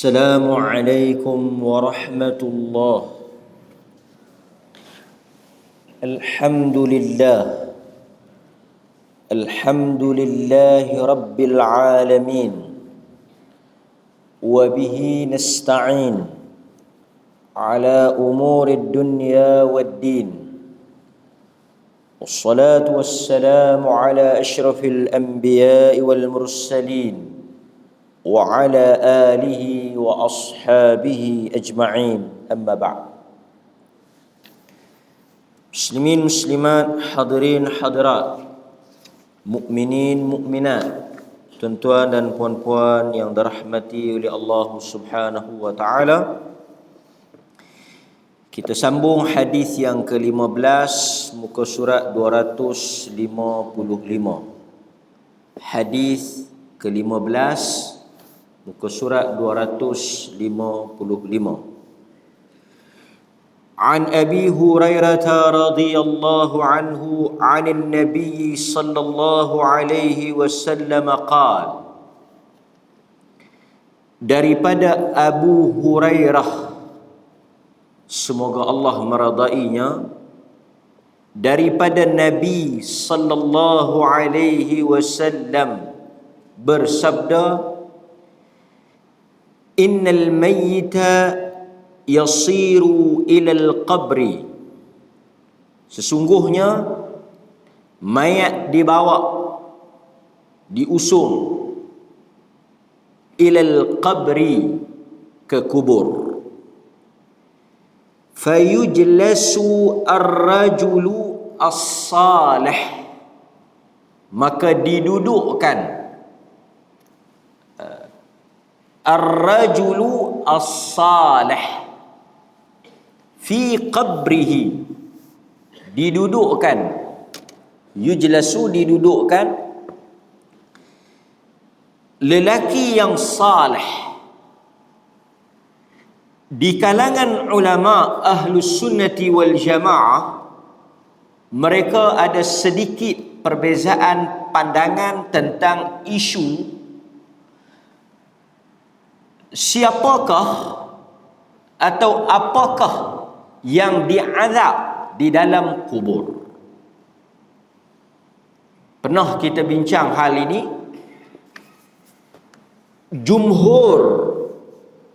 السلام عليكم ورحمة الله. الحمد لله رب العالمين، وبه نستعين على أمور الدنيا والدين، والصلاة والسلام على أشرف الأنبياء والمرسلين وعلى آله وأصحابه أجمعين، أما بعد. Muslimin muslimat, hadirin hadirat, mukminin mukminat, tuan-tuan dan puan-puan yang dirahmati oleh Allah Subhanahu wa taala. Kita sambung hadis yang ke-15, muka surat 255. Hadis ke-15, muka surat 255. An Abi Hurairah radhiyallahu anhu 'anil Nabi sallallahu alaihi wasallam qala, daripada Abu Hurairah, semoga Allah meridainya, daripada Nabi sallallahu alaihi wasallam bersabda, innal mayyita yasiru ilal qabri, sesungguhnya mayat dibawa, diusung, ilal qabri, ke kubur, fayujlasu ar-rajulu as-salih, maka didudukkan ar-rajulu as-salih fi qabrihi, didudukkan, yujlasu, didudukkan lelaki yang salih. Di kalangan ulama ahlus sunnati wal jamaah, mereka ada sedikit perbezaan pandangan tentang isu siapakah atau apakah yang diazab di dalam kubur. Pernah kita bincang hal ini. Jumhur,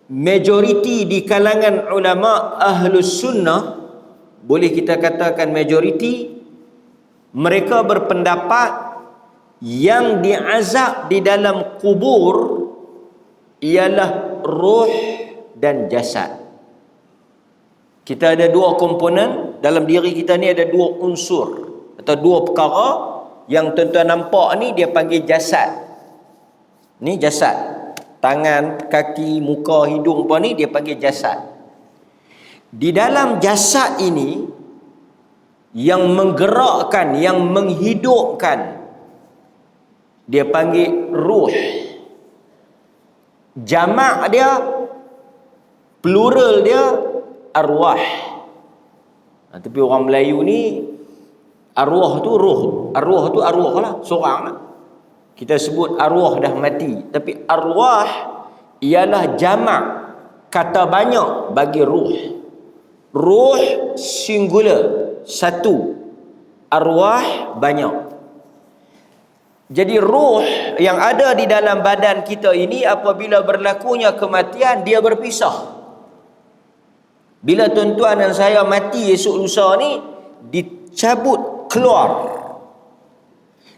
majoriti di kalangan ulama ahlus sunnah, boleh kita katakan majoriti, mereka berpendapat yang diazab di dalam kubur ialah roh dan jasad. Kita ada dua komponen dalam diri kita ni, ada dua unsur atau dua perkara yang tuan-tuan nampak ni, dia panggil jasad. Ni jasad, tangan, kaki, muka, hidung apa ni, dia panggil jasad. Di dalam jasad ini, yang menggerakkan, yang menghidupkan, dia panggil ruh. Jamak dia, plural dia, arwah. Tapi orang Melayu ni, arwah tu ruh, arwah tu arwah lah, seorang lah. Kita sebut arwah dah mati, tapi arwah ialah jamak, kata banyak bagi ruh. Ruh singular, satu, arwah banyak. Jadi ruh yang ada di dalam badan kita ini, apabila berlakunya kematian, dia berpisah. Bila tuan-tuan dan saya mati esok lusa ni, dicabut keluar,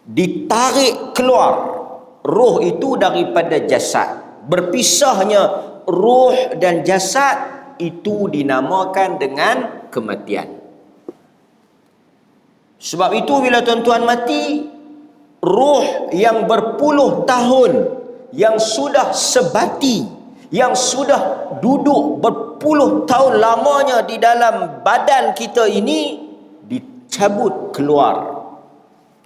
ditarik keluar ruh itu daripada jasad. Berpisahnya ruh dan jasad itu dinamakan dengan kematian. Sebab itu bila tuan-tuan mati, ruh yang berpuluh tahun, yang sudah sebati, yang sudah duduk berpuluh tahun lamanya di dalam badan kita ini, dicabut keluar.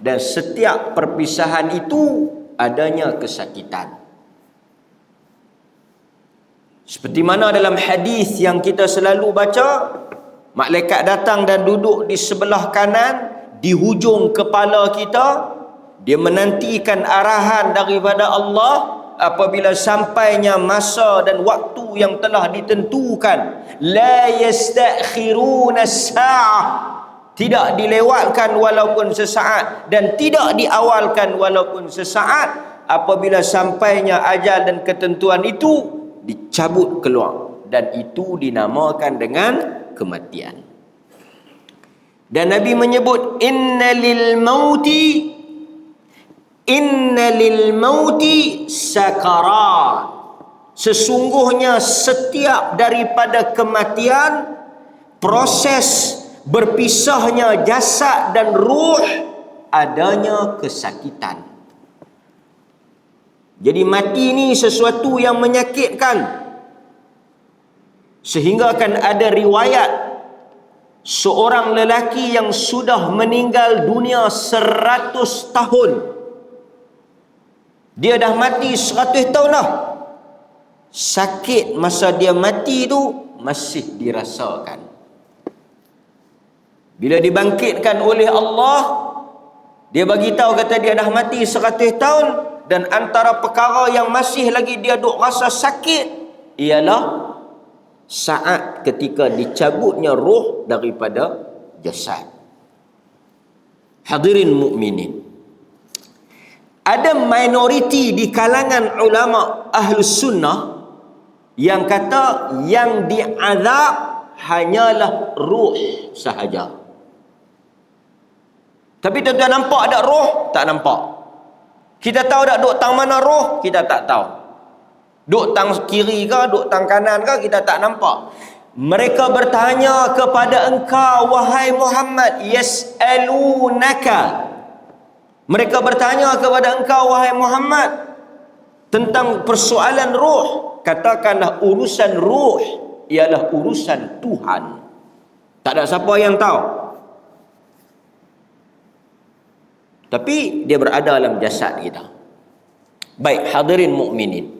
Dan setiap perpisahan itu adanya kesakitan. Seperti mana dalam hadis yang kita selalu baca, malaikat datang dan duduk di sebelah kanan, di hujung kepala kita. Dia menantikan arahan daripada Allah apabila sampainya masa dan waktu yang telah ditentukan, la yastakhiruna as-sa'ah, tidak dilewatkan walaupun sesaat dan tidak diawalkan walaupun sesaat. Apabila sampainya ajal dan ketentuan itu, dicabut keluar, dan itu dinamakan dengan kematian. Dan Nabi menyebut inna lil mauti sakarat, sesungguhnya setiap daripada kematian, proses berpisahnya jasad dan ruh, adanya kesakitan. Jadi mati ni sesuatu yang menyakitkan, sehingga akan ada riwayat seorang lelaki yang sudah meninggal dunia 100 tahun. Dia dah mati 100 tahun dah. Sakit masa dia mati tu masih dirasakan. Bila dibangkitkan oleh Allah, dia bagi tahu kata dia dah mati 100 tahun, dan antara perkara yang masih lagi dia duk rasa sakit ialah saat ketika dicabutnya roh daripada jasad. Hadirin mukminin, ada minoriti di kalangan ulama Ahlus Sunnah yang kata yang diazab hanyalah ruh sahaja. Tapi tuan-tuan nampak tak roh? Tak nampak. Kita tahu tak duk tang mana roh? Kita tak tahu. Duk tang kiri ke, duk tang kanan ke, kita tak nampak. Mereka bertanya kepada engkau, wahai Muhammad, yas'alunaka. Mereka bertanya kepada engkau, wahai Muhammad, tentang persoalan ruh. Katakanlah urusan ruh ialah urusan Tuhan. Tak ada siapa yang tahu. Tapi dia berada dalam jasad kita. Baik, hadirin mukminin.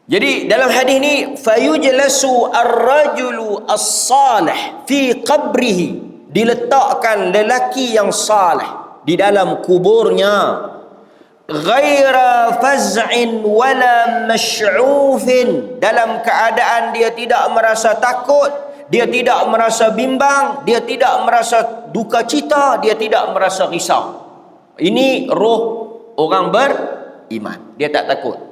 Jadi dalam hadis ni, fayujlasu ar-rajulu as-salih fi qabrihi, diletakkan lelaki yang salih di dalam kuburnya, ghaira faz'in wala masy'ufin, dalam keadaan dia tidak merasa takut, dia tidak merasa bimbang, dia tidak merasa duka cita, dia tidak merasa risau. Ini roh orang beriman, dia tak takut.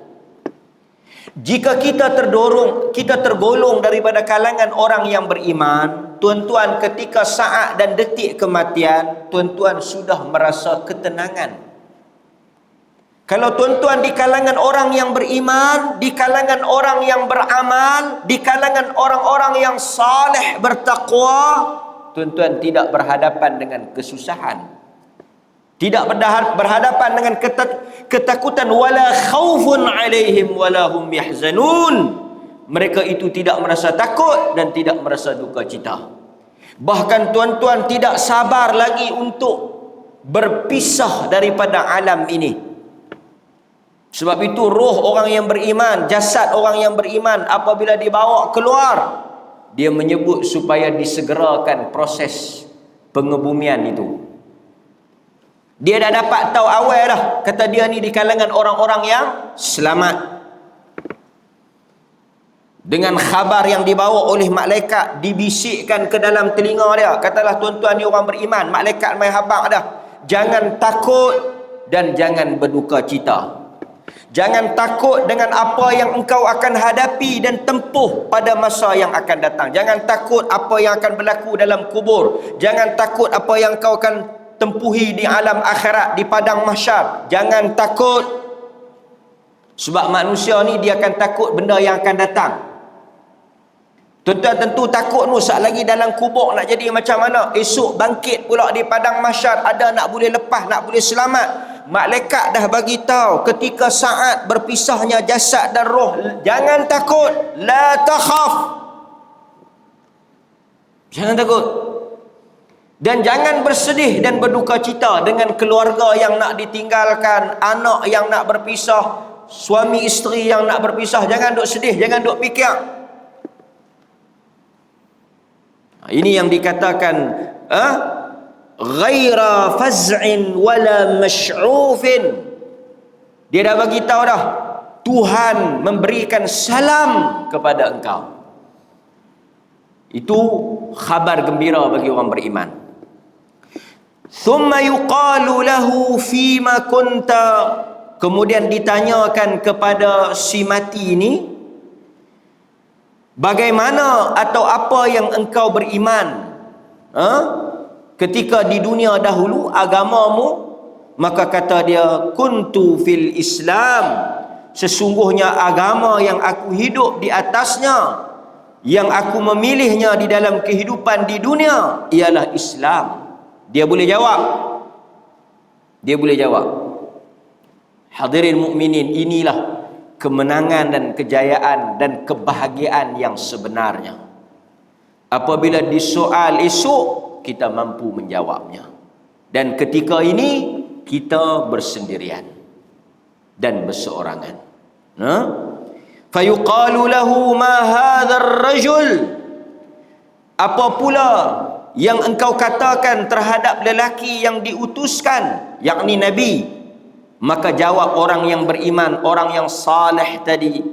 Jika kita tergolong daripada kalangan orang yang beriman, tuan-tuan, ketika saat dan detik kematian, tuan-tuan sudah merasa ketenangan. Kalau tuan-tuan di kalangan orang yang beriman, di kalangan orang yang beramal, di kalangan orang-orang yang saleh bertakwa, tuan-tuan tidak berhadapan dengan kesusahan, tidak berhadapan dengan ketakutan, wala khaufun alaihim wala hum yahzanun. Mereka itu tidak merasa takut dan tidak merasa duka cita. Bahkan tuan-tuan tidak sabar lagi untuk berpisah daripada alam ini. Sebab itu roh orang yang beriman, jasad orang yang beriman, apabila dibawa keluar, dia menyebut supaya disegerakan proses pengebumian itu. Dia dah dapat tahu awal dah, kata dia ni di kalangan orang-orang yang selamat. Dengan khabar yang dibawa oleh malaikat, dibisikkan ke dalam telinga dia, katalah tuan-tuan ni orang beriman, malaikat main habaq dah, jangan takut dan jangan berduka cita. Jangan takut dengan apa yang engkau akan hadapi dan tempuh pada masa yang akan datang. Jangan takut apa yang akan berlaku dalam kubur. Jangan takut apa yang engkau akan tempuhi di alam akhirat, di padang mahsyar. Jangan takut, sebab manusia ni dia akan takut benda yang akan datang. Tuan-tuan tentu takut nu, saat lagi dalam kubur nak jadi macam mana, esok bangkit pula di padang mahsyar, ada nak boleh lepas, nak boleh selamat. Malaikat dah bagi tahu ketika saat berpisahnya jasad dan roh, jangan takut, la takhaf, jangan takut. Dan jangan bersedih dan berduka cita dengan keluarga yang nak ditinggalkan, anak yang nak berpisah, suami isteri yang nak berpisah. Jangan duk sedih, jangan duk fikir. Ini yang dikatakan ghaira faz'in wala masy'ufin. Dia dah bagi tahu dah, Tuhan memberikan salam kepada engkau. Itu khabar gembira bagi orang beriman. Thumma yuqalu lahu fima kunta, kemudian ditanyakan kepada si mati ini, bagaimana atau apa yang engkau beriman ketika di dunia dahulu, agamamu? Maka kata dia, kuntu fil Islam, sesungguhnya agama yang aku hidup di atasnya, yang aku memilihnya di dalam kehidupan di dunia ialah Islam. Dia boleh jawab. Dia boleh jawab. Hadirin mukminin, inilah kemenangan dan kejayaan dan kebahagiaan yang sebenarnya. Apabila disoal esok, kita mampu menjawabnya. Dan ketika ini kita bersendirian dan berseorangan. Fayuqalu lahu ma hadzal rajul, apa pula yang engkau katakan terhadap lelaki yang diutuskan, yakni Nabi? Maka jawab orang yang beriman, orang yang saleh tadi,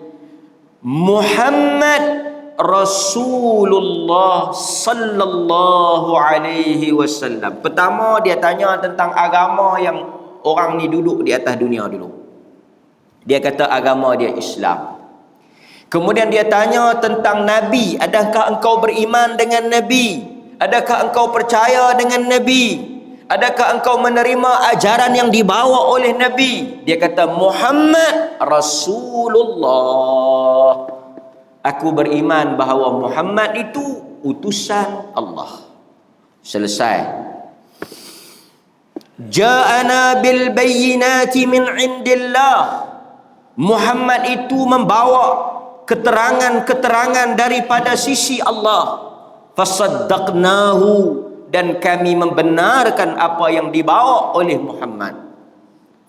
Muhammad Rasulullah sallallahu alaihi wasallam. Pertama dia tanya tentang agama yang orang ni duduk di atas dunia dulu. Dia kata agama dia Islam. Kemudian dia tanya tentang Nabi, adakah engkau beriman dengan Nabi? Adakah engkau percaya dengan Nabi? Adakah engkau menerima ajaran yang dibawa oleh Nabi? Dia kata Muhammad Rasulullah. Aku beriman bahawa Muhammad itu utusan Allah. Selesai. Ja'ana bil bayyinati min indillah. Muhammad itu membawa keterangan-keterangan daripada sisi Allah. Fasaddaqnahu, dan kami membenarkan apa yang dibawa oleh Muhammad.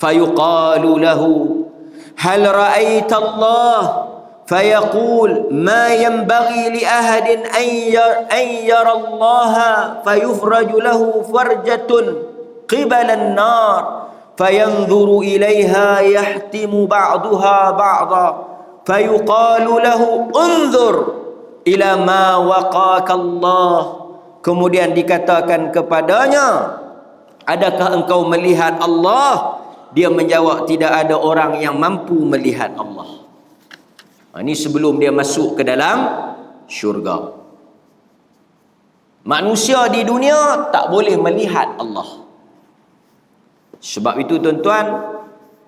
Fayuqalu lahu hal ra'aita Allah fayaqul ma yanbaghi li ahadin an yara Allah fayufraju lahu farjatun qibala an-nar fayanzuru ilayha yahtimu ba'daha ba'da fayuqalu lahu unzur ila ma waqaka Allah. Kemudian dikatakan kepadanya, adakah engkau melihat Allah? Dia menjawab, tidak ada orang yang mampu melihat Allah. Ini sebelum dia masuk ke dalam syurga. Manusia di dunia tak boleh melihat Allah. Sebab itu tuan-tuan,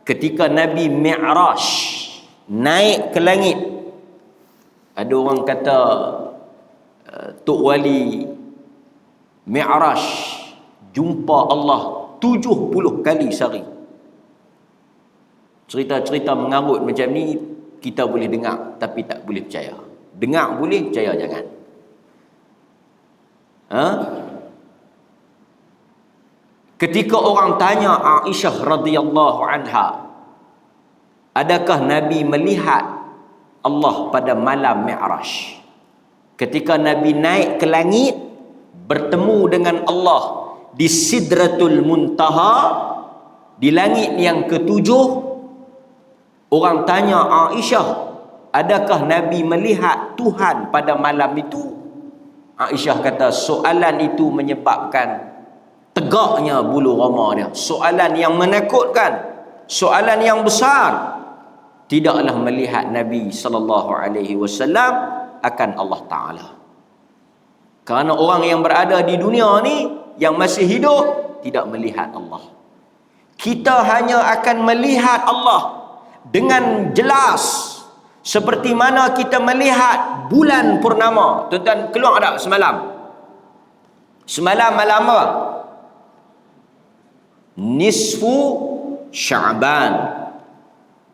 ketika Nabi Mi'raj naik ke langit, ada orang kata Tok Wali Mi'raj jumpa Allah 70 kali sehari. Cerita-cerita mengarut macam ni kita boleh dengar tapi tak boleh percaya. Dengar boleh, percaya jangan. Ketika orang tanya Aisyah radhiyallahu anha, adakah Nabi melihat Allah pada malam Mi'raj? Ketika Nabi naik ke langit bertemu dengan Allah di Sidratul Muntaha, di langit yang ketujuh, orang tanya Aisyah, adakah Nabi melihat Tuhan pada malam itu? Aisyah kata, soalan itu menyebabkan tegaknya bulu roma dia. Soalan yang menakutkan, soalan yang besar. Tidaklah melihat Nabi sallallahu alaihi wasallam akan Allah Ta'ala. Kerana orang yang berada di dunia ni, yang masih hidup, tidak melihat Allah. Kita hanya akan melihat Allah dengan jelas, seperti mana kita melihat bulan purnama. Tuan-tuan keluar tak semalam? Semalam malam apa? Nisfu Sya'ban.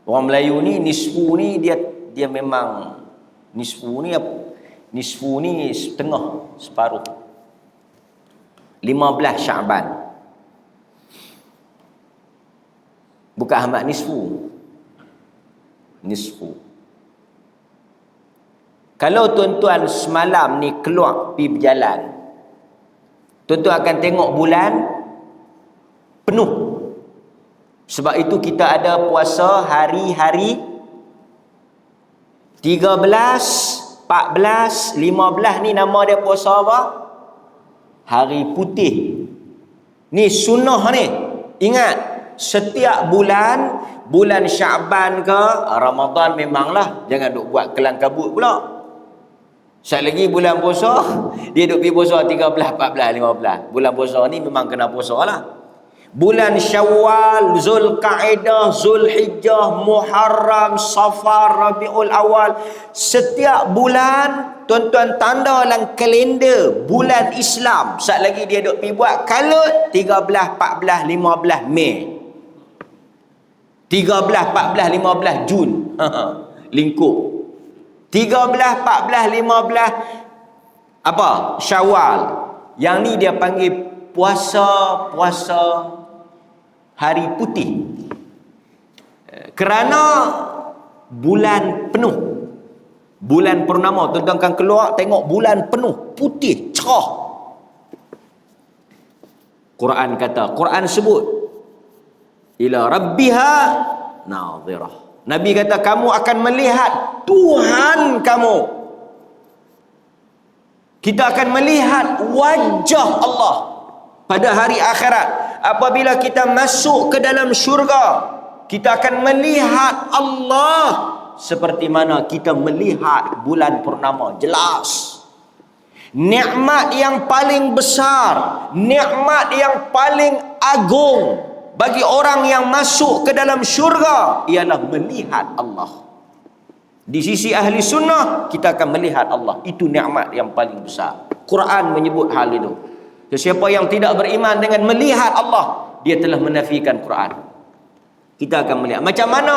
Orang Melayu ni nisfu ni dia memang nisfu ni setengah, separuh. 15 Sya'ban. Bukan Ahmad nisfu. Nisfu. Kalau tuan-tuan semalam ni keluar pergi berjalan, tuan-tuan akan tengok bulan penuh. Sebab itu kita ada puasa hari-hari 13, 14, 15 ni nama dia puasa apa? Hari putih. Ni sunnah ni. Ingat, setiap bulan Syaban ke Ramadan memanglah, jangan duk buat kelang kabut pula. Sekali lagi bulan puasa, dia duk pergi puasa 13, 14, 15. Bulan puasa ni memang kena puasa lah. Bulan Syawal, Zulkaidah, Zulhijjah, Muharram, Safar, Rabiul Awal. Setiap bulan, tuan-tuan tanda dalam kalender bulan Islam. Sat lagi dia duk pergi buat kalut 13, 14, 15 Mei. 13, 14, 15 Jun. Lingkup. 13, 14, 15 apa? Syawal. Yang ni dia panggil puasa hari putih. Kerana bulan penuh, bulan purnama, tuan-tuan akan keluar tengok bulan penuh, putih, cerah. Quran kata, Quran sebut ila rabbiha nadhirah. Nabi kata kamu akan melihat Tuhan kamu. Kita akan melihat wajah Allah pada hari akhirat. Apabila kita masuk ke dalam syurga, kita akan melihat Allah seperti mana kita melihat bulan purnama. Jelas. Nikmat yang paling besar, nikmat yang paling agung bagi orang yang masuk ke dalam syurga ialah melihat Allah. Di sisi ahli sunnah, kita akan melihat Allah. Itu nikmat yang paling besar. Quran menyebut hal itu. Sesiapa yang tidak beriman dengan melihat Allah, dia telah menafikan Quran. Kita akan melihat macam mana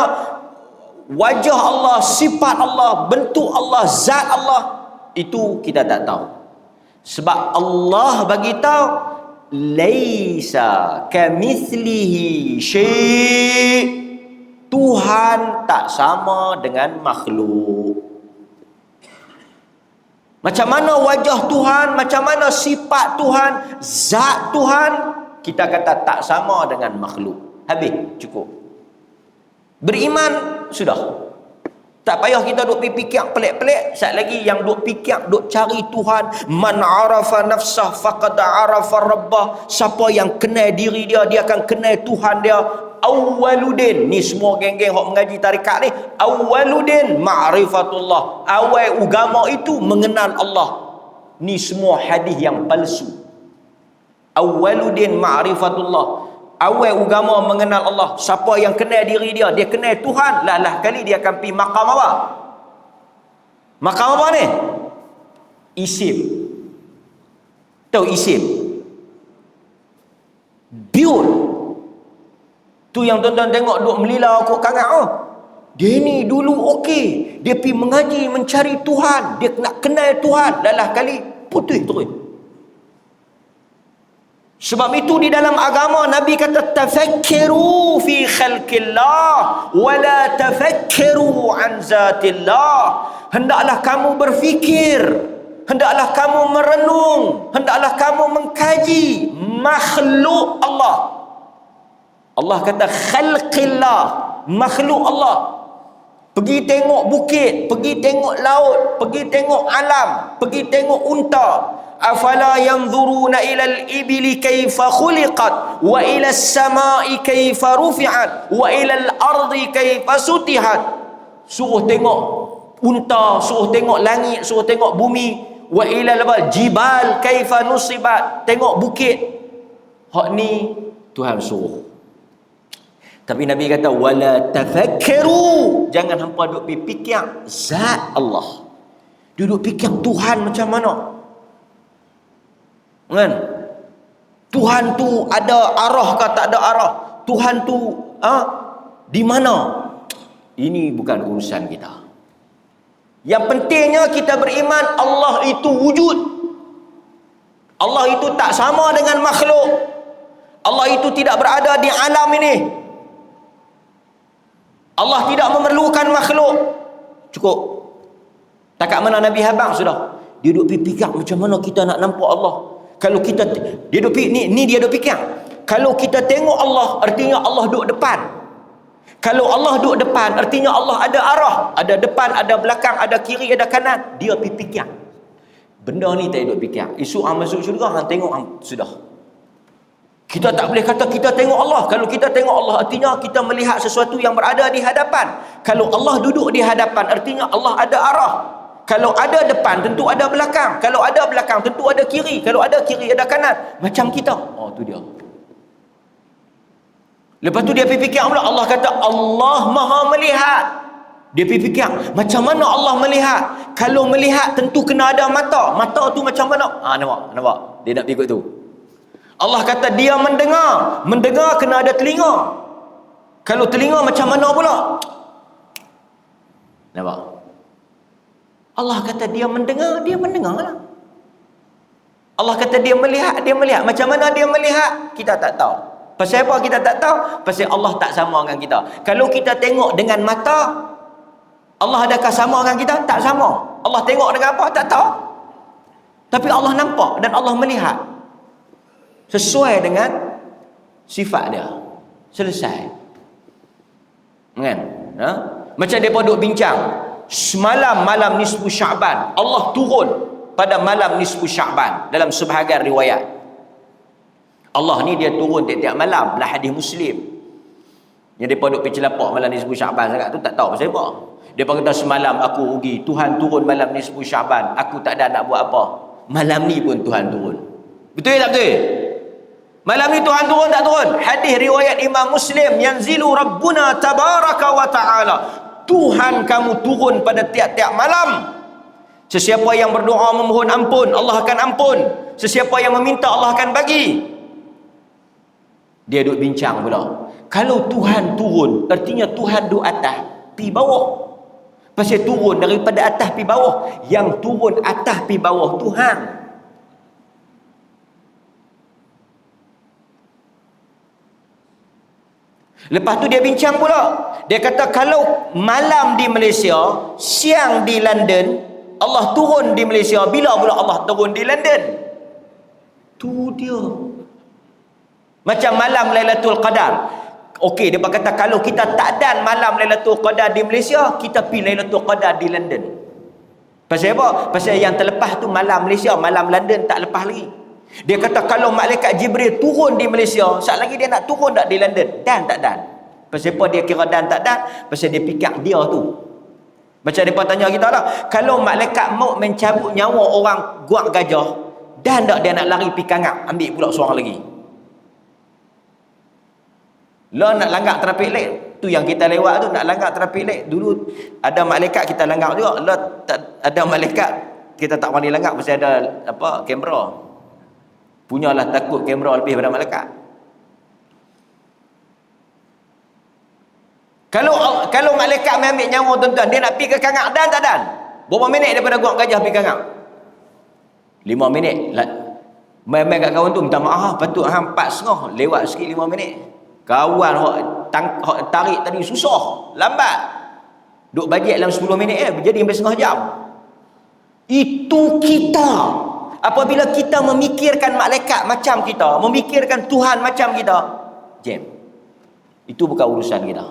wajah Allah, sifat Allah, bentuk Allah, zat Allah, itu kita tak tahu. Sebab Allah bagi tahu laisa kamithlihi syai'. Tuhan tak sama dengan makhluk. Macam mana wajah Tuhan, macam mana sifat Tuhan, zat Tuhan, kita kata tak sama dengan makhluk. Habis, cukup. Beriman, sudah. Tak payah kita duk fikir pelik-pelik. Sat lagi yang duk fikir, duk cari Tuhan. Man arafa nafsah faqad arafa rabbah. Siapa yang kenal diri dia, dia akan kenal Tuhan dia. Awwaludin, ni semua geng-geng hok mengaji tarikat ni, awwaludin ma'rifatullah. Awal agama itu mengenal Allah. Ni semua hadis yang palsu. Awwaludin ma'rifatullah. Awal agama mengenal Allah. Siapa yang kenal diri dia, dia kenal Tuhan, lah kali dia akan pergi makam apa? Makam apa ni? Isim. Tahu isim? Biul. Tu yang tuan-tuan tengok duk melila kok kangat. Dia ni dulu okey, dia pergi mengaji mencari Tuhan, dia nak kenal Tuhan, lah kali putih terus. Sebab itu di dalam agama Nabi kata tafakkiru fi khalqillah wa la tafakkiru an zatillah. Hendaklah kamu berfikir, hendaklah kamu merenung, hendaklah kamu mengkaji makhluk Allah. Allah kata khalqillah, makhluk Allah. Pergi tengok bukit, pergi tengok laut, pergi tengok alam, pergi tengok unta. Afala yanzuruna ila al-ibili kayfa khuliqat wa ila as-sama'i kayfa rufi'at wa ila al-ardi kayfa sutihat. Suruh tengok unta, suruh tengok langit, suruh tengok bumi. Wa ila al-jibal kayfa nusibat. Tengok bukit. Hak ni Tuhan suruh. Tapi Nabi kata wala tafakkaru, jangan hampa duk fikir zat Allah. Duduk fikir Tuhan macam mana? Kan? Tuhan tu ada arah ke tak ada arah? Tuhan tu di mana? Ini bukan urusan kita. Yang pentingnya kita beriman Allah itu wujud. Allah itu tak sama dengan makhluk. Allah itu tidak berada di alam ini. Allah tidak memerlukan makhluk. Cukup. Takat mana Nabi habang sudah. Dia duk fikir macam mana kita nak nampak Allah. Kalau kita dia duk ni dia duk fikir. Kalau kita tengok Allah, artinya Allah duk depan. Kalau Allah duduk depan, artinya Allah ada arah. Ada depan, ada belakang, ada kiri, ada kanan. Dia pergi fikir. Benda ni tak duduk fikir. Isu masuk syurga, hang tengok, sudah. Kita tak boleh kata kita tengok Allah. Kalau kita tengok Allah, artinya kita melihat sesuatu yang berada di hadapan. Kalau Allah duduk di hadapan, artinya Allah ada arah. Kalau ada depan, tentu ada belakang. Kalau ada belakang, tentu ada kiri. Kalau ada kiri, ada kanan. Macam kita. Oh, tu dia. Lepas tu dia pergi fikir pula, Allah kata Allah Maha melihat. Dia pergi fikir, macam mana Allah melihat? Kalau melihat tentu kena ada mata. Mata tu macam mana? Nampak? Dia nak ikut tu. Allah kata dia mendengar. Mendengar kena ada telinga. Kalau telinga macam mana pula? Nampak? Allah kata dia mendengar lah. Allah kata dia melihat. Macam mana dia melihat? Kita tak tahu. Pasal apa kita tak tahu? Pasal Allah tak sama dengan kita. Kalau kita tengok dengan mata, Allah adakah sama dengan kita? Tak sama. Allah tengok dengan apa? Tak tahu. Tapi Allah nampak dan Allah melihat. Sesuai dengan sifat dia. Selesai. Kan? Ha? Macam mereka duduk bincang. Semalam malam nisfu Sya'ban, Allah turun pada malam nisfu Sya'ban dalam sebahagian riwayat. Allah ni dia turun tiap-tiap malam, lah hadis Muslim. Yang mereka duduk pergi celapak malam nisfu Sya'ban sangat tu tak tahu pasal apa. Dia kata semalam aku rugi, Tuhan turun malam nisfu Sya'ban, aku tak ada nak buat apa. Malam ni pun Tuhan turun. Betul tak betul? Malam ni Tuhan turun tak turun? Hadis riwayat Imam Muslim, yanzilu Rabbuna tabaraka wa ta'ala. Tuhan kamu turun pada tiap-tiap malam. Sesiapa yang berdoa memohon ampun, Allah akan ampun. Sesiapa yang meminta, Allah akan bagi. Dia duduk bincang pula. Kalau Tuhan turun, artinya Tuhan duduk atas, pi bawah. Pasal turun daripada atas pi bawah. Yang turun atas pi bawah Tuhan. Lepas tu dia bincang pula. Dia kata kalau malam di Malaysia, siang di London, Allah turun di Malaysia, bila pula Allah turun di London? Tu dia. Macam malam Lailatul Qadar. Okey, dia kata kalau kita tak ada malam Lailatul Qadar di Malaysia, kita pergi Lailatul Qadar di London. Pasal apa? Pasal yang terlepas tu malam Malaysia, malam London tak lepas lagi. Dia kata kalau malaikat Jibril turun di Malaysia, saat lagi dia nak turun tak di London? Dan tak dan. Pasal apa dia kira dan tak dan? Pasal dia fikir dia tu. Macam mereka tanya kita lah, kalau malaikat maut mencabut nyawa orang guak gajah, dan tak dia nak lari pergi kangap, ambil pula seorang lagi. Lah nak langgar trafik light, tu yang kita lewat tu, nak langgar trafik light. Dulu ada malaikat kita langgar juga. Lah ada malaikat kita tak boleh langgar pasal ada apa kamera. Punyalah takut kamera lebih pada malaikat. Kalau malaikat ambil nyawa tuan-tuan, dia nak pergi ke kangak dan tak dan? Berapa minit daripada guak gajah pergi kangak? 5 minit. Main-main kat kawan tu minta maaf, patut hang 4.5, lewat sikit 5 minit. Kawan hok tarik tadi susah, lambat. Duk bajet dalam 10 minit jadi sampai setengah jam. Itu kita. Apabila kita memikirkan malaikat macam kita, memikirkan Tuhan macam kita, jam. Itu bukan urusan kita.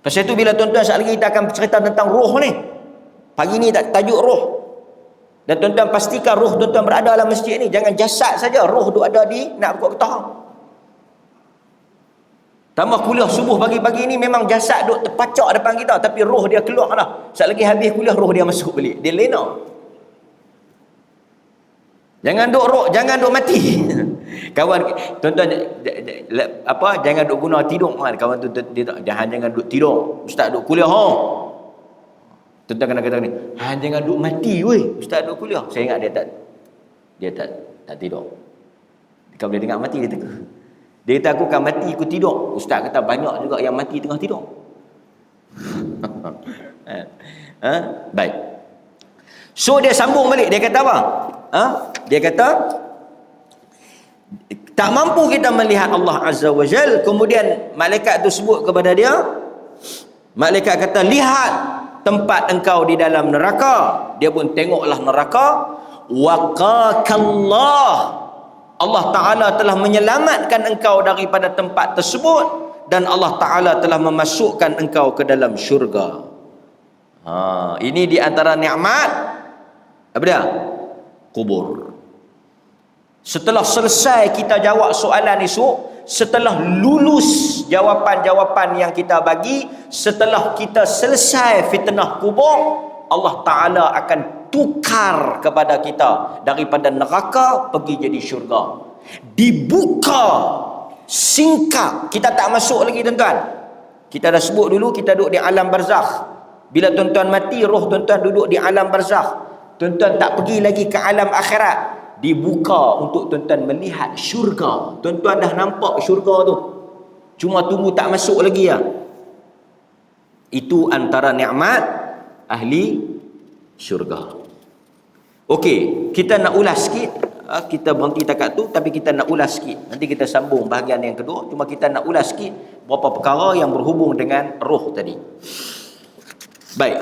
Pasal itu bila tuan-tuan sekali lagi kita akan cerita tentang roh ni. Pagi ni tajuk roh. Dan tuan-tuan pastikan roh tuan-tuan berada dalam masjid ni. Jangan jasad saja, roh tu ada di nak buat ketah. Tambah kuliah subuh pagi-pagi ni memang jasad duk terpacak depan kita, tapi roh dia keluar dah. Sekali lagi habis kuliah roh dia masuk balik. Dia lena. Jangan duk roh, jangan duk mati. Kawan tuan-tuan jangan duk guna tidur kan. Kawan tu dia jangan duk tidur. Ustaz duk kuliah Tuan-tuan kena kata ni, jangan duk mati weh. Ustaz duk kuliah. Saya ingat dia tak tidur. Kau boleh dengar mati dia teka. Dia kata aku kan mati ikut tidur. Ustaz kata banyak juga yang mati tengah tidur. Baik. So dia sambung balik. Dia kata apa? Dia kata tak mampu kita melihat Allah Azza wa Jal. Kemudian malaikat tu sebut kepada dia. Malaikat kata lihat tempat engkau di dalam neraka. Dia pun tengoklah neraka. Waqakallah, Allah Ta'ala telah menyelamatkan engkau daripada tempat tersebut. dan Allah Ta'ala telah memasukkan engkau ke dalam syurga. Ini di antara nikmat apa dia? Kubur. Setelah selesai kita jawab soalan esok, setelah lulus jawapan-jawapan yang kita bagi, setelah kita selesai fitnah kubur, Allah Ta'ala akan tukar kepada kita daripada neraka pergi jadi syurga. Dibuka singkap. Kita tak masuk lagi tuan-tuan. Kita dah sebut dulu, kita duduk di alam barzakh. Bila tuan-tuan mati, roh tuan-tuan duduk di alam barzakh. Tuan-tuan tak pergi lagi ke alam akhirat. Dibuka untuk tuan-tuan melihat syurga. Tuan-tuan dah nampak syurga tu, cuma tunggu tak masuk lagi ya. Itu antara nikmat ahli syurga. Okey, kita nak ulas sikit. Kita berhenti takat tu, tapi kita nak ulas sikit. Nanti kita sambung bahagian yang kedua. Cuma kita nak ulas sikit beberapa perkara yang berhubung dengan roh tadi. Baik,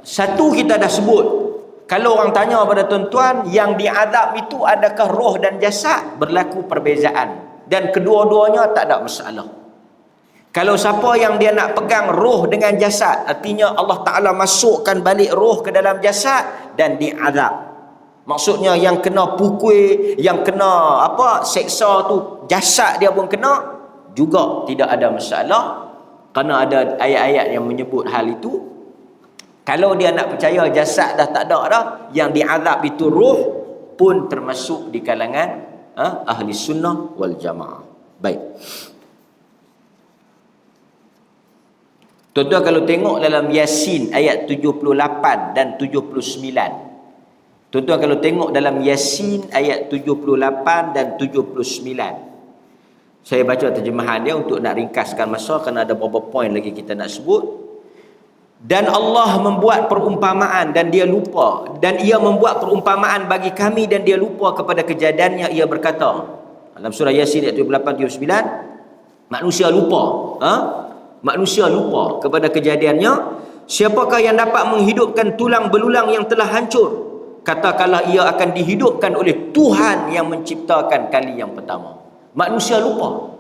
satu kita dah sebut. Kalau orang tanya pada tuan-tuan, yang diazab itu adakah roh dan jasad? Berlaku perbezaan. Dan kedua-duanya tak ada masalah. Kalau siapa yang dia nak pegang roh dengan jasad, artinya Allah Ta'ala masukkan balik roh ke dalam jasad dan diazab. Maksudnya yang kena pukul, yang kena seksa tu, jasad dia pun kena, juga tidak ada masalah. Kerana ada ayat-ayat yang menyebut hal itu. Kalau dia nak percaya jasad dah tak ada dah, yang diazab itu roh pun termasuk di kalangan ahli sunnah wal jamaah. Baik. Tuan-tuan kalau tengok dalam Yasin ayat 78 dan 79. Tuan-tuan kalau tengok dalam Yasin ayat 78 dan 79. Saya baca terjemahan dia untuk nak ringkaskan masa kerana ada beberapa poin lagi kita nak sebut. Dan Allah membuat perumpamaan dan dia lupa, dan ia membuat perumpamaan bagi kami dan dia lupa kepada kejadiannya. Ia berkata dalam surah Yasin ayat 78-79, manusia lupa, manusia lupa kepada kejadiannya. Siapakah yang dapat menghidupkan tulang belulang yang telah hancur? Katakanlah ia akan dihidupkan oleh Tuhan yang menciptakan kali yang pertama. Manusia lupa.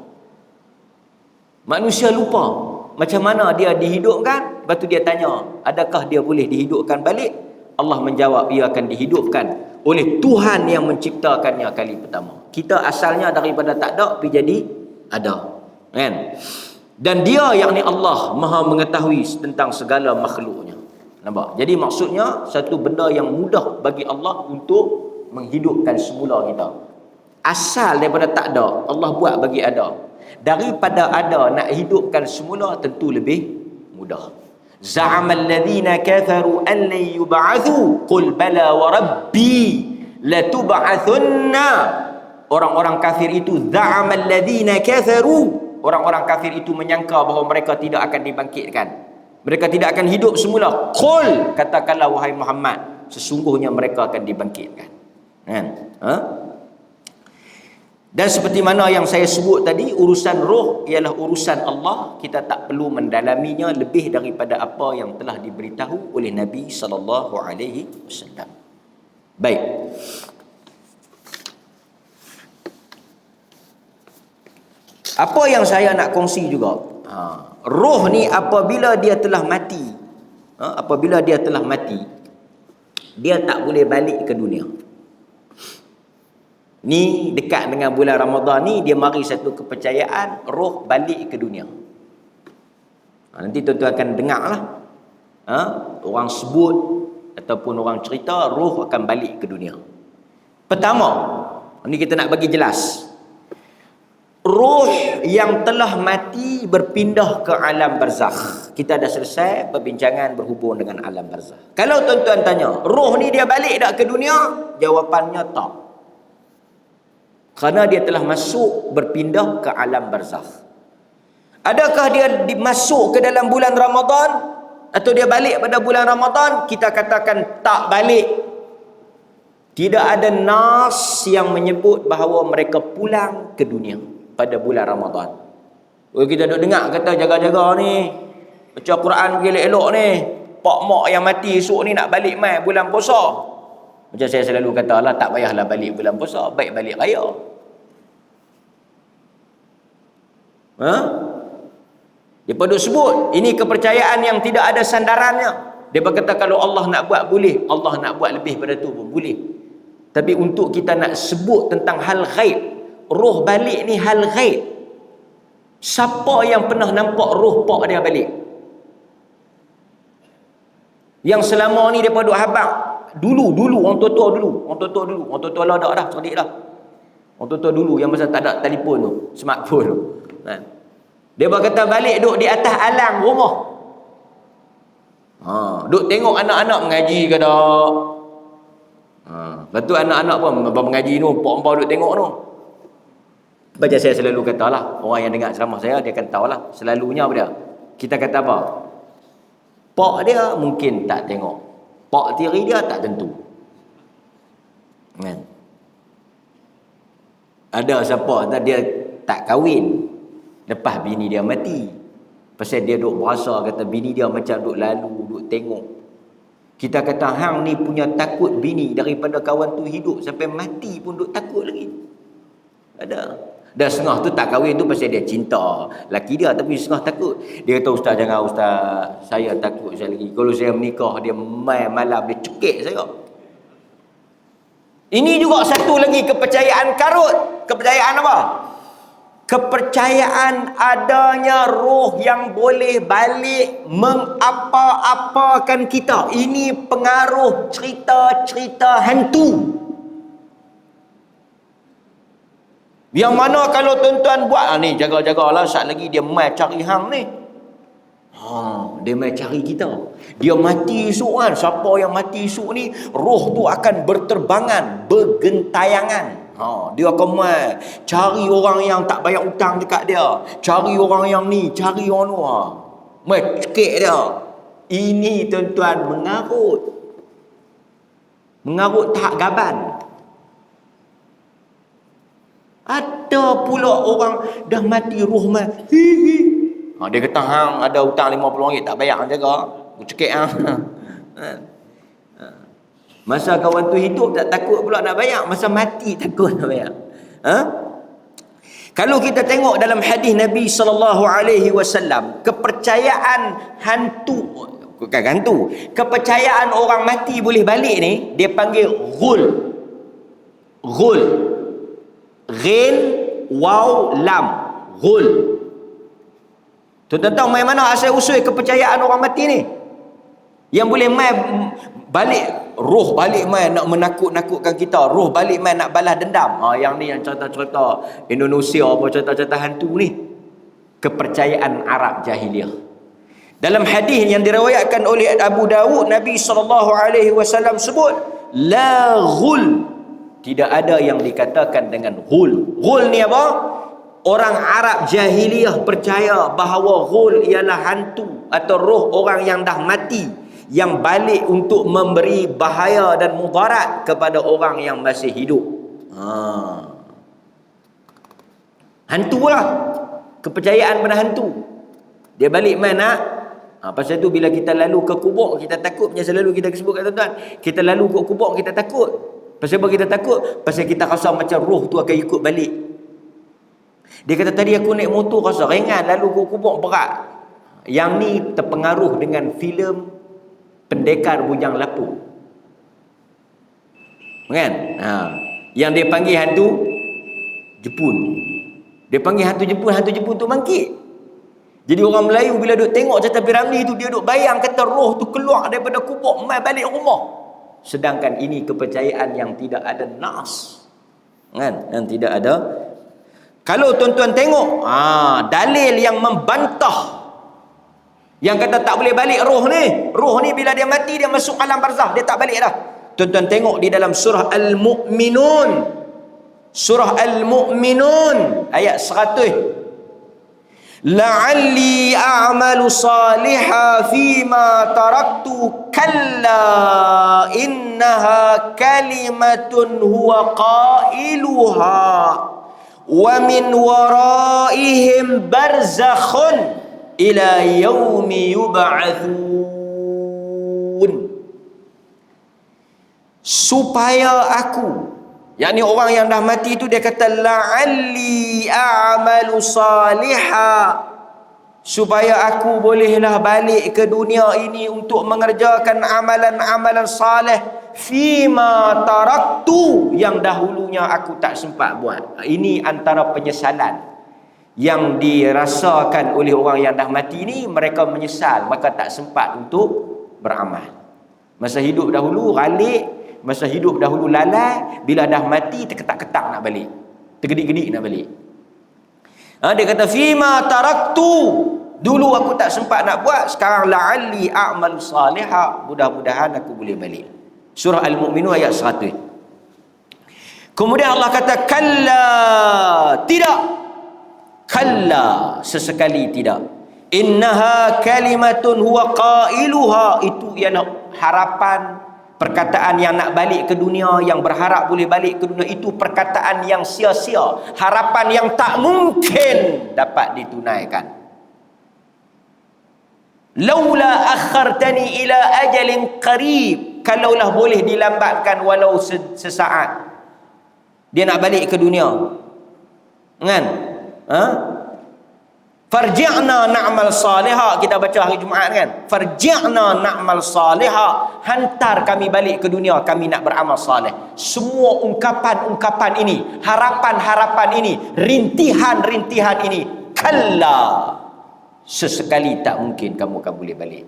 Manusia lupa macam mana dia dihidupkan. Lepas tu dia tanya, adakah dia boleh dihidupkan balik? Allah menjawab, ia akan dihidupkan oleh Tuhan yang menciptakannya kali pertama. Kita asalnya daripada tak ada pergi jadi ada, kan? Dan dia, yakni Allah, maha mengetahui tentang segala makhluknya. Nampak? Jadi maksudnya satu benda yang mudah bagi Allah untuk menghidupkan semula kita. Asal daripada tak ada, Allah buat bagi ada. Daripada ada nak hidupkan semula tentu lebih mudah. Za'amal ladzina kafaru an lan yub'atsu qul bala wa rabbi latub'atsunna. Orang-orang kafir itu, za'amal ladzina kafaru, orang-orang kafir itu menyangka bahawa mereka tidak akan dibangkitkan, mereka tidak akan hidup semula. Qul, katakanlah wahai Muhammad, sesungguhnya mereka akan dibangkitkan. Kan? Dan seperti mana yang saya sebut tadi, urusan roh ialah urusan Allah. Kita tak perlu mendalaminya lebih daripada apa yang telah diberitahu oleh Nabi SAW. Baik. Apa yang saya nak kongsi juga, roh ni apabila dia telah mati, apabila dia telah mati, dia tak boleh balik ke dunia. Ni dekat dengan bulan Ramadan ni, dia mari satu kepercayaan roh balik ke dunia. Nanti tuan-tuan akan dengar lah, orang sebut ataupun orang cerita roh akan balik ke dunia. Pertama, ni kita nak bagi jelas, roh yang telah mati berpindah ke alam barzakh. Kita dah selesai perbincangan berhubung dengan alam barzakh. Kalau tuan-tuan tanya, roh ni dia balik tak ke dunia? Jawapannya tak. Kerana dia telah masuk berpindah ke alam barzakh. Adakah dia masuk ke dalam bulan Ramadan atau dia balik pada bulan Ramadan? Kita katakan tak balik. Tidak ada nas yang menyebut bahawa mereka pulang ke dunia pada bulan Ramadan. Kita duk dengar kata jaga-jaga ni, baca Quran elok-elok ni, pak mak yang mati esok ni nak balik mai bulan puasa. Macam saya selalu kata lah, tak payahlah balik bulan puasa, baik balik raya. Depa duk sebut ini kepercayaan yang tidak ada sandarannya. Depa kata kalau Allah nak buat boleh, Allah nak buat lebih pada tu pun boleh. Tapi untuk kita nak sebut tentang hal ghaib, roh balik ni hal ghaib. Siapa yang pernah nampak roh pak dia balik? Yang selama ni depa duk habaq dulu orang tua-tua orang tua lah dah cerdik dah. Orang tua-tua dulu yang masa tak ada telefon tu, smartphone tu. Kan? Dia berkata balik duduk di atas alang rumah. Duduk tengok anak-anak mengaji ke tak. Lepas tu anak-anak pun mengaji tu, pak-pak duduk tengok tu. Baca saya selalu katalah, orang yang dengar ceramah saya dia akan tahulah. Selalunya apa dia? Kita kata apa? Pak dia mungkin tak tengok. Pak tiri dia tak tentu. Kan? Ada siapa dia tak kahwin lepas bini dia mati. Pasal dia duk berasa kata bini dia macam duk lalu, duk tengok. Kita kata hang ni punya takut bini daripada kawan tu hidup sampai mati pun duk takut lagi. Ada. Dah setengah tu tak kahwin tu pasal dia cinta laki dia, tapi setengah takut. Dia kata ustaz jangan ustaz, saya takut saya lagi. Kalau saya menikah dia main malam dia cekik saya. Ini juga satu lagi kepercayaan karut. Kepercayaan apa? Kepercayaan adanya roh yang boleh balik mengapa-apakan kita. Ini pengaruh cerita-cerita hantu. Yang mana kalau tuan-tuan buat ni jaga-jagalah sat lagi dia mai cari hang ni. Dia mai cari kita. Dia mati esok kan. Siapa yang mati esok ni, roh tu akan berterbangan, bergentayangan. Dia akan mai cari orang yang tak bayar hutang dekat dia. Cari orang yang ni, cari orang tu. Mai cekik dia. Ini tuan-tuan mengarut. Mengarut tahap gaban. Ada pula orang dah mati roh mai. Dia kata hang ada hutang RM50 tak bayar hang jaga. Aku cekik hang. Masa kawan tu hidup tak takut pula nak bayar, masa mati takut nak bayar. Kalau kita tengok dalam hadis Nabi SAW, kepercayaan kepercayaan orang mati boleh balik ni dia panggil ghul. Ghin waw lam, ghul. Tuan-tuan tahu mai mana asal usul kepercayaan orang mati ni? Yang boleh mai balik, roh balik mai nak menakut-nakutkan kita, roh balik mai nak balas dendam. Yang ni yang cerita-cerita Indonesia apa cerita-cerita hantu ni. Kepercayaan Arab jahiliah. Dalam hadis yang diriwayatkan oleh Abu Dawud, Nabi SAW sebut la ghul. Tidak ada yang dikatakan dengan ghul. Ghul ni apa? Orang Arab jahiliyah percaya bahawa ghul ialah hantu atau roh orang yang dah mati yang balik untuk memberi bahaya dan mudarat kepada orang yang masih hidup. Hantu lah. Kepercayaan pada hantu. Dia balik mana? Pasal tu bila kita lalu ke kubur kita takut. Macam selalu kita sebut kat tuan-tuan, kita lalu ke kubur kita takut. Pasal apa kita takut? Pasal kita rasa macam roh tu akan ikut balik. Dia kata tadi aku naik motor rasa ringan, lalu aku kubur berat. Yang ni terpengaruh dengan filem Pendekar Bujang Lapuk. Kan? Yang dia panggil hantu Jepun. Dia panggil hantu Jepun tu bangkit. Jadi orang Melayu bila duk tengok cerita Piramli tu, dia duk bayang kata roh tu keluar daripada kubur mai balik rumah. Sedangkan ini kepercayaan yang tidak ada nas. Kan? Yang tidak ada. Kalau tuan-tuan tengok, dalil yang membantah yang kata tak boleh balik roh ni. Roh ni bila dia mati dia masuk alam barzah, dia tak balik dah. Tuan-tuan tengok di dalam surah Al-Mu'minun. Surah Al-Mu'minun ayat 100. La'alli a'malu salihan fima taraktu kalla innaha kalimatun huwa qailuha wa min waraihim barzakhun ila yaumi yub'atsun. Supaya aku, yakni orang yang dah mati itu dia kata la'alli a'malu salihah, supaya aku bolehlah balik ke dunia ini untuk mengerjakan amalan-amalan saleh fima taraktu, yang dahulunya aku tak sempat buat. Ini antara penyesalan yang dirasakan oleh orang yang dah mati ni. Mereka menyesal, maka tak sempat untuk beramal. Masa hidup dahulu ralik, masa hidup dahulu lalai, bila dah mati terketak-ketak nak balik, tergedik-gedik nak balik. Dia kata fima taraktu, dulu aku tak sempat nak buat, sekarang la'alli a'malu salihah, mudah-mudahan aku boleh balik. Surah Al-Mu'minun ayat 100. Kemudian Allah kata kalla, tidak, kalla, sesekali tidak, innaha kalimatun huwa qailuha, itu ialah harapan, perkataan yang nak balik ke dunia, yang berharap boleh balik ke dunia, itu perkataan yang sia-sia, harapan yang tak mungkin dapat ditunaikan. Laula akhartani ila ajalin qarib, kalaulah boleh dilambatkan walau sesaat, dia nak balik ke dunia, kan? Farji'na na'mal salihah, kita baca hari Jumaat kan, farji'na na'mal salihah, hantar kami balik ke dunia, kami nak beramal saleh. Semua ungkapan-ungkapan ini, harapan-harapan ini, rintihan-rintihan ini, kalla, sesekali tak mungkin kamu akan boleh balik.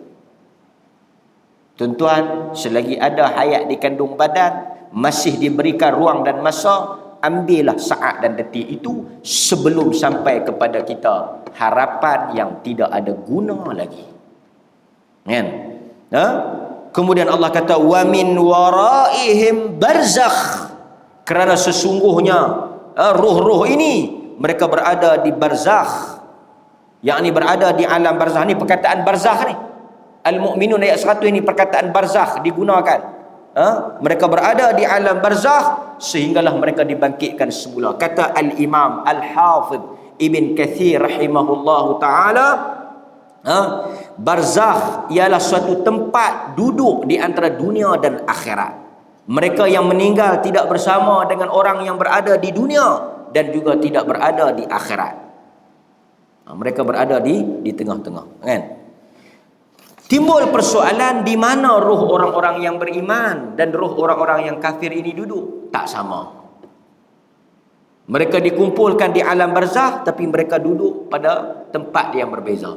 Tuan-tuan, selagi ada hayat di kandung badan, masih diberikan ruang dan masa, ambillah saat dan detik itu sebelum sampai kepada kita harapan yang tidak ada guna lagi, kan? Kemudian Allah kata wa min waraihim barzakh, kerana sesungguhnya ruh-ruh ini mereka berada di barzakh, yakni berada di alam barzakh. Ni perkataan barzakh ni, Al-Mu'minun ayat 100 ini perkataan barzakh digunakan. Mereka berada di alam barzakh sehinggalah mereka dibangkitkan semula. Kata Al-Imam Al-Hafidh Ibn Kathir rahimahullahu ta'ala, barzakh ialah suatu tempat duduk di antara dunia dan akhirat. Mereka yang meninggal tidak bersama dengan orang yang berada di dunia dan juga tidak berada di akhirat. Mereka berada di tengah-tengah, kan? Timbul persoalan, di mana ruh orang-orang yang beriman dan ruh orang-orang yang kafir ini duduk? Tak sama. Mereka dikumpulkan di alam barzakh, tapi mereka duduk pada tempat yang berbeza,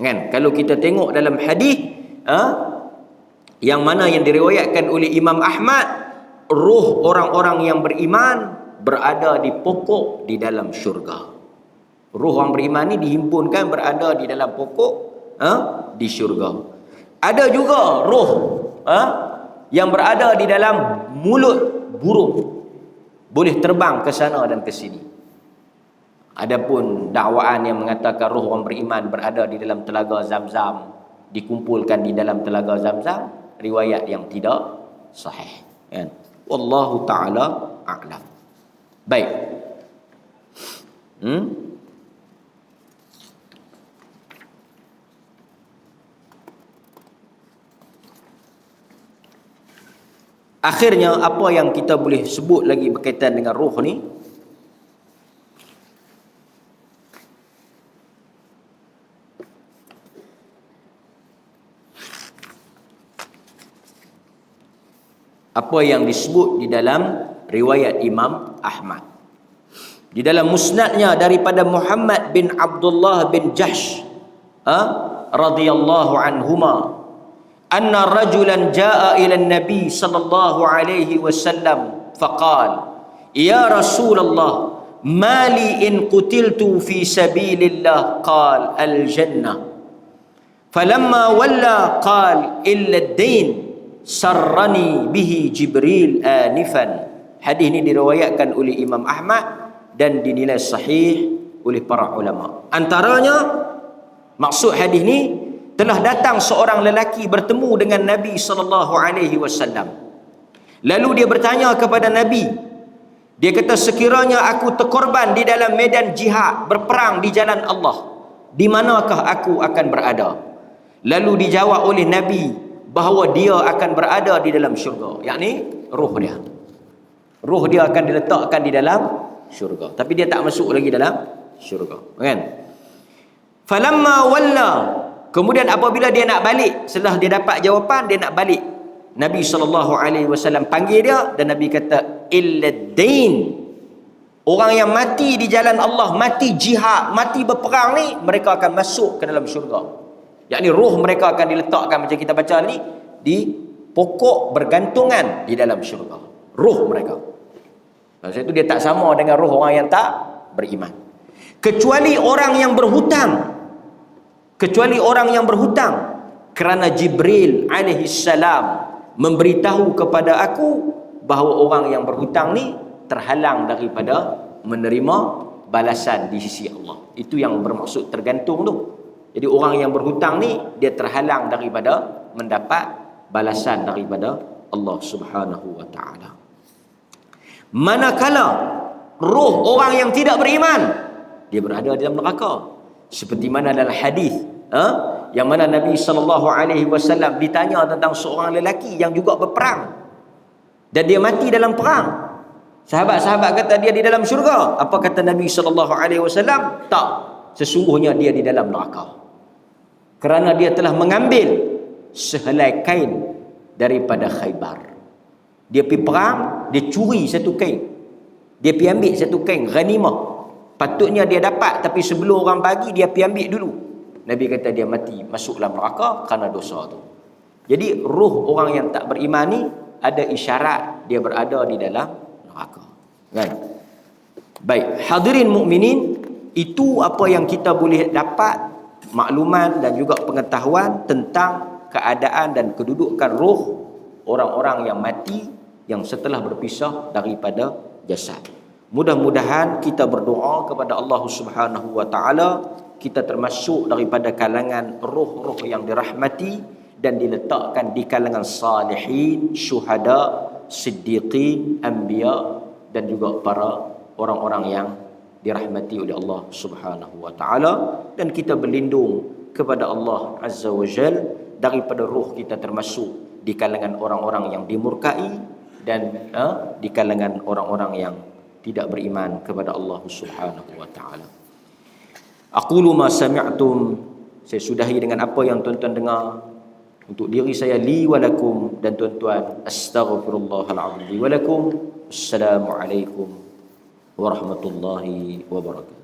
kan? Kalau kita tengok dalam hadis yang mana yang diriwayatkan oleh Imam Ahmad, ruh orang-orang yang beriman berada di pokok di dalam syurga. Ruh orang beriman ni dihimpunkan berada di dalam pokok di syurga. Ada juga roh yang berada di dalam mulut burung, boleh terbang ke sana dan ke sini. Adapun dakwaan yang mengatakan roh orang beriman berada di dalam telaga Zam-Zam, dikumpulkan di dalam telaga Zam-Zam, riwayat yang tidak sahih, kan? Wallahu ta'ala a'lam. Baik. Akhirnya, apa yang kita boleh sebut lagi berkaitan dengan roh ni? Apa yang disebut di dalam riwayat Imam Ahmad, di dalam musnadnya daripada Muhammad bin Abdullah bin Jahsh radhiyallahu anhuma, anna rajulan jaa ila an-nabi sallallahu alaihi wasallam faqala ya Rasulullah mali in qutiltu fi sabilillah, qala al-jannah, falamma walla qala illa ad-dain sarrani bihi Jibril anifan. Hadis ini diriwayatkan oleh Imam Ahmad dan dinilai sahih oleh para ulama. Antaranya, maksud hadis ni, telah datang seorang lelaki bertemu dengan Nabi sallallahu alaihi wasallam. Lalu dia bertanya kepada Nabi. Dia kata, sekiranya aku terkorban di dalam medan jihad, berperang di jalan Allah, di manakah aku akan berada? Lalu dijawab oleh Nabi bahawa dia akan berada di dalam syurga, yakni roh dia. Roh dia akan diletakkan di dalam syurga, tapi dia tak masuk lagi dalam syurga, kan? Falamma walla, kemudian apabila dia nak balik, setelah dia dapat jawapan, dia nak balik, Nabi SAW panggil dia dan Nabi kata, illa dain, orang yang mati di jalan Allah, mati jihad, mati berperang ni, mereka akan masuk ke dalam syurga. Yakni roh mereka akan diletakkan macam kita baca ni di pokok bergantungan di dalam syurga. Roh mereka. Maksud itu dia tak sama dengan roh orang yang tak beriman. Kecuali orang yang berhutang. Kecuali orang yang berhutang. Kerana Jibril alaihi salam memberitahu kepada aku bahawa orang yang berhutang ni terhalang daripada menerima balasan di sisi Allah. Itu yang bermaksud tergantung tu. Jadi orang yang berhutang ni dia terhalang daripada mendapat balasan daripada Allah Subhanahu wa taala. Manakala roh orang yang tidak beriman, dia berada dalam neraka. Seperti mana dalam hadis, yang mana Nabi SAW ditanya tentang seorang lelaki yang juga berperang dan dia mati dalam perang. Sahabat-sahabat kata dia di dalam syurga. Apa kata Nabi SAW? Tak, sesungguhnya dia di dalam neraka. Kerana dia telah mengambil sehelai kain daripada Khaybar. Dia pergi perang, dia curi satu kain. Dia pergi ambil satu kain ghanimah. Patutnya dia dapat, tapi sebelum orang bagi dia pergi ambil dulu. Nabi kata dia mati, masuk dalam neraka kerana dosa tu. Jadi roh orang yang tak beriman ni ada isyarat dia berada di dalam neraka. Kan? Baik, hadirin mukminin, itu apa yang kita boleh dapat makluman dan juga pengetahuan tentang keadaan dan kedudukan roh orang-orang yang mati yang setelah berpisah daripada jasad. Mudah-mudahan kita berdoa kepada Allah Subhanahu wa taala kita termasuk daripada kalangan roh-roh yang dirahmati dan diletakkan di kalangan salihin, syuhada, siddiqin, anbiya dan juga para orang-orang yang dirahmati oleh Allah Subhanahu wa taala, dan kita berlindung kepada Allah Azza wa Jal daripada roh kita termasuk di kalangan orang-orang yang dimurkai dan di kalangan orang-orang yang tidak beriman kepada Allah Subhanahu wa taala. Aqulu ma sami'tum, saya sudahi dengan apa yang tuan-tuan dengar. Untuk diri saya, li wa lakum, dan tuan-tuan, astaghfirullahal azim li wa lakum. Assalamualaikum warahmatullahi wabarakatuh.